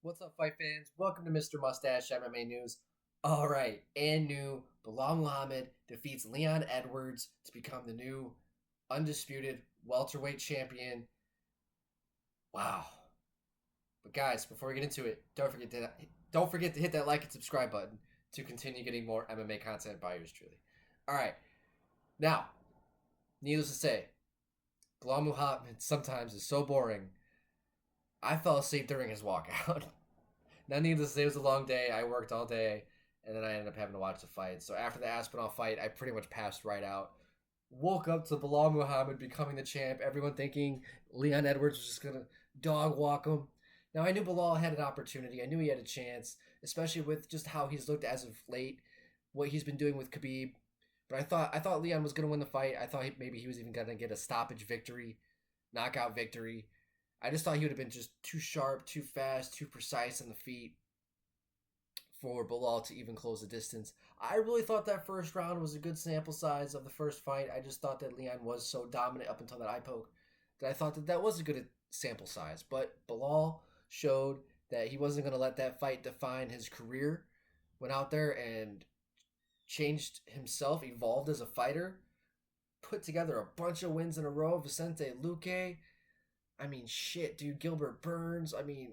What's up, fight fans? Welcome to Mr. Mustache MMA News. All right, and new Belal Muhammad defeats Leon Edwards to become the new undisputed welterweight champion. Wow! But guys, before we get into it, don't forget to hit that like and subscribe button to continue getting more MMA content by yours truly. All right, now, needless to say, Belal Muhammad sometimes is so boring. I fell asleep during his walkout. Now, needless to say, it was a long day. I worked all day, and then I ended up having to watch the fight. So after the Aspinall fight, I pretty much passed right out. Woke up to Belal Muhammad becoming the champ. Everyone thinking Leon Edwards was just gonna dog walk him. Now I knew Belal had an opportunity. I knew he had a chance, especially with just how he's looked as of late, what he's been doing with Khabib. But I thought Leon was gonna win the fight. I thought maybe he was even gonna get a stoppage victory, knockout victory. I just thought he would have been just too sharp, too fast, too precise in the feet for Belal to even close the distance. I really thought that first round was a good sample size of the first fight. I just thought that Leon was so dominant up until that eye poke that I thought that that was a good sample size. But Belal showed that he wasn't going to let that fight define his career. Went out there and changed himself, evolved as a fighter, put together a bunch of wins in a row. Vicente Luque, I mean, shit, dude. Gilbert Burns. I mean,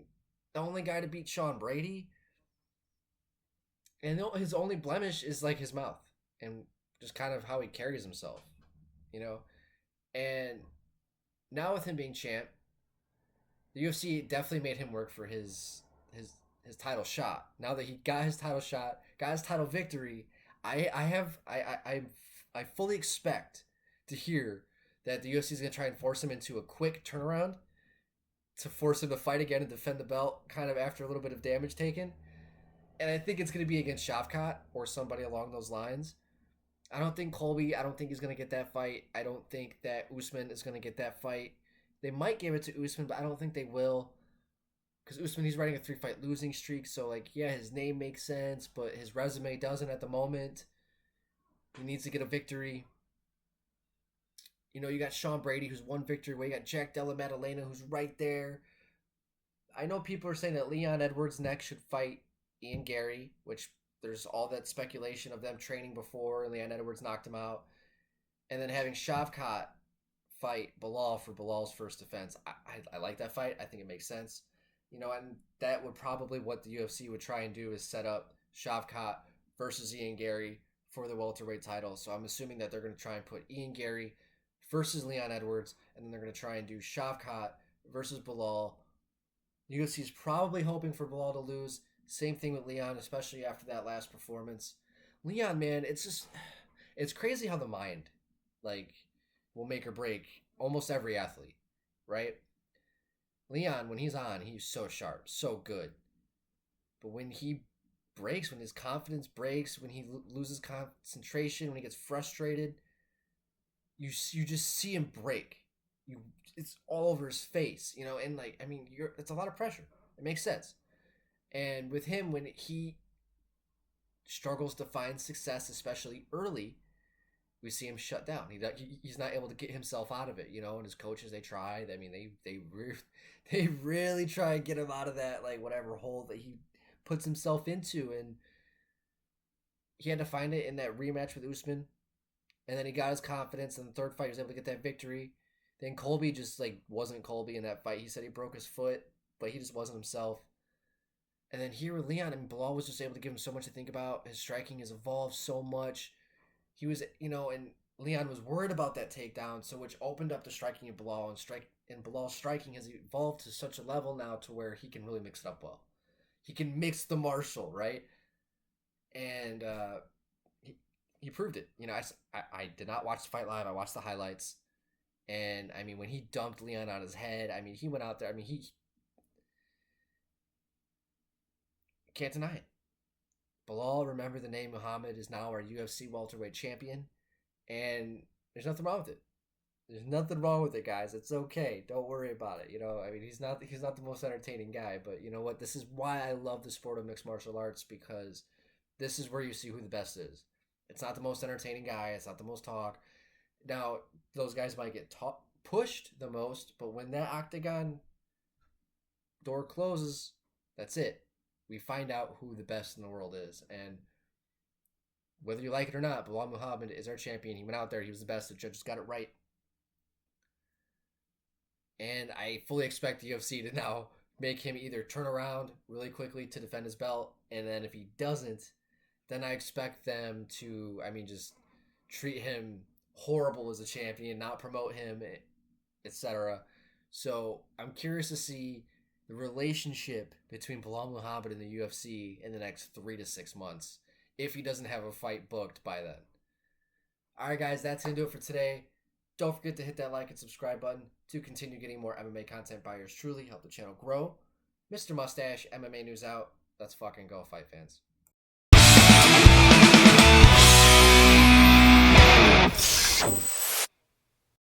the only guy to beat Sean Brady. And his only blemish is like his mouth and just kind of how he carries himself, you know? And now with him being champ, the UFC definitely made him work for his title shot. Now that he got his title shot, got his title victory, I fully expect to hear that the UFC is going to try and force him into a quick turnaround to force him to fight again and defend the belt kind of after a little bit of damage taken. And I think it's going to be against Shavkat or somebody along those lines. I don't think Colby, I don't think he's going to get that fight. I don't think that Usman is going to get that fight. They might give it to Usman, but I don't think they will. Because Usman, he's riding a 3-fight losing streak. So, like, yeah, his name makes sense, but his resume doesn't at the moment. He needs to get a victory. You know, you got Sean Brady, who's one victory away. You got Jack Della Maddalena, who's right there. I know people are saying that Leon Edwards next should fight Ian Gary, which there's all that speculation of them training before and Leon Edwards knocked him out. And then having Shavkat fight Belal for Belal's first defense. I like that fight. I think it makes sense. You know, and that would probably what the UFC would try and do is set up Shavkat versus Ian Gary for the welterweight title. So I'm assuming that they're going to try and put Ian Gary versus Leon Edwards, and then they're going to try and do Shavkat versus Belal. The UFC is probably hoping for Belal to lose. Same thing with Leon, especially after that last performance. Leon, man, it's crazy how the mind, like, will make or break almost every athlete, right? Leon, when he's on, he's so sharp, so good. But when he breaks, when his confidence breaks, when he loses concentration, when he gets frustrated, you just see him break. It's all over his face, you know, and like I mean, it's a lot of pressure. It makes sense. And with him, when he struggles to find success, especially early, we see him shut down. He's not able to get himself out of it, you know. And his coaches, they try. I mean, they really try and get him out of that like whatever hole that he puts himself into, and he had to find it in that rematch with Usman. And then he got his confidence. In the third fight, he was able to get that victory. Then Colby just like wasn't Colby in that fight. He said he broke his foot, but he just wasn't himself. And then here with Leon, and Belal was just able to give him so much to think about. His striking has evolved so much. He was, you know, and Leon was worried about that takedown, so which opened up the striking of Belal, and Belal's striking has evolved to such a level now to where he can really mix it up well. He can mix the martial, right? And he proved it. You know, I did not watch the fight live. I watched the highlights. And, I mean, when he dumped Leon on his head, I mean, he went out there. I mean, he can't deny it. Belal, remember the name Muhammad, is now our UFC welterweight champion. And there's nothing wrong with it. There's nothing wrong with it, guys. It's okay. Don't worry about it. You know, I mean, he's not the most entertaining guy, but you know what? This is why I love the sport of mixed martial arts, because this is where you see who the best is. It's not the most entertaining guy. It's not the most talk. Now, those guys might get pushed the most, but when that octagon door closes, That's it. We find out who the best in the world is. And whether you like it or not, Belal Muhammad is our champion. He went out there. He was the best. The judges got it right. And I fully expect the UFC to now make him either turn around really quickly to defend his belt. And then if he doesn't, then I expect them to, just treat him horrible as a champion, not promote him, etc. So I'm curious to see the relationship between Belal Muhammad and the UFC in the next 3 to 6 months if he doesn't have a fight booked by then. All right, guys, that's going to do it for today. Don't forget to hit that like and subscribe button to continue getting more MMA content by yours truly. Help the channel grow. Mr. Mustache, MMA news out. Let's fucking go, fight fans.